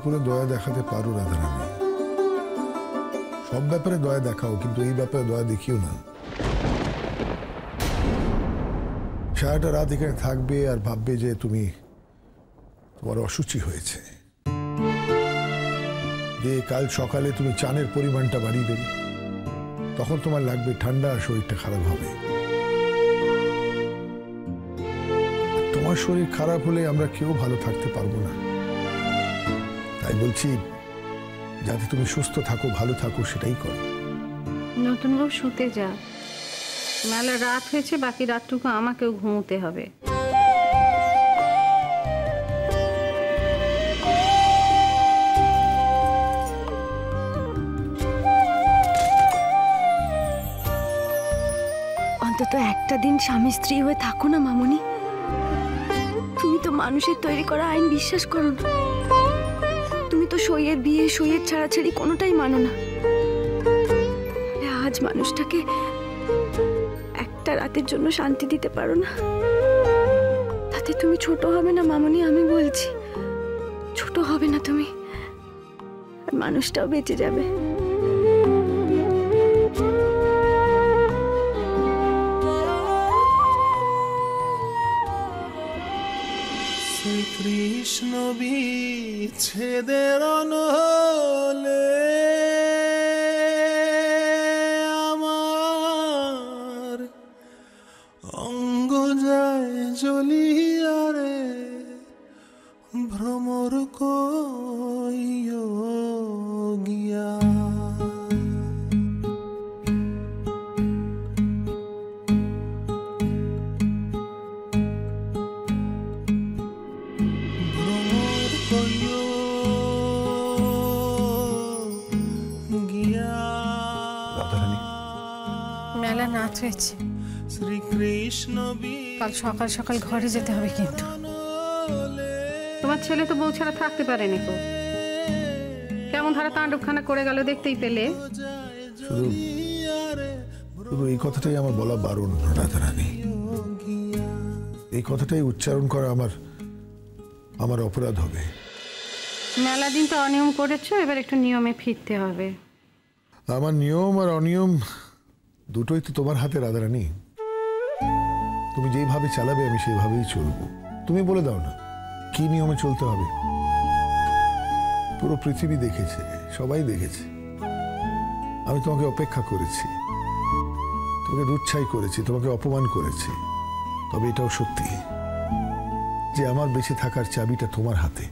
উপরে দয়া দেখাতে পারো রাধারানী, সব ব্যাপারে দয়া দেখাও, কিন্তু এই ব্যাপারে দয়া দেখিও না। সারাটা রাত এখানে থাকবে আর ভাববে যে তোমার অসুচি হয়েছে, যে কাল সকালে তুমি চানের পরিমাণটা বাড়িয়ে দেবে, তখন তোমার লাগবে ঠান্ডা আর শরীরটা খারাপ হবে। তোমার শরীর খারাপ হলে আমরা কেউ ভালো থাকতে পারবো না। তাই বলছি, যাতে তুমি সুস্থ থাকো, ভালো থাকো, সেটাই করো। নতুন বউ শুতে যা, মেলা রাত হয়েছে, বাকি রাতটুকু আমাকেও ঘুমোতে হবে। অন্তত একটা দিন স্বামী স্ত্রী হয়ে থাকো না মামনি। তুমি তো মানুষের তৈরি করা আইন বিশ্বাস করো না। তুমি তো সইয়ের বিয়ে, সইয়ের ছাড়াছাড়ি কোনোটাই মানো না। আজ মানুষটাকে একটা রাতের জন্য শান্তি দিতে পারো না, তাতে তুমি ছোট হবে না মামনি? আমি বলছি, ছোট হবে না তুমি, আর মানুষটাও বেঁচে যাবে। কৃষ্ণ বিচ্ছেদের নহলে আমার অঙ্গ যায় জ্বলিয়া রে, ভ্রমর কইও গিয়া। মেলা নাচ হয়েছে, কাল সকাল সকাল ঘরে যেতে হবে। কিন্তু তোমার ছেলে তো বউ ছাড়া থাকতে পারেনি, কেমন ধারা তাণ্ডবখানা করে গেল দেখতেই পেলে। শুধু এই কথাটাই আমার বলা বারণ রাধারানী, এই কথাটাই উচ্চারণ করা আমার অপরাধ হবে। মেলা দিন তো অনিয়ম করেছো, এবার একটু নিয়মে ফিরতে হবে। আমার নিয়ম আর অনিয়ম দুটোই তো তোমার হাতে রাধারানী। তুমি যেইভাবে চালাবে আমি সেইভাবেই চলবো। তুমি বলে দাও না কি নিয়মে চলতে হবে। পুরো পৃথিবী দেখেছে, সবাই দেখেছে আমি তোমাকে অপেক্ষা করেছি, তোমাকে দুচ্ছাই করেছি, তোমাকে অপমান করেছি। তবে এটাও সত্যি যে আমার বেঁচে থাকার চাবিটা তোমার হাতে।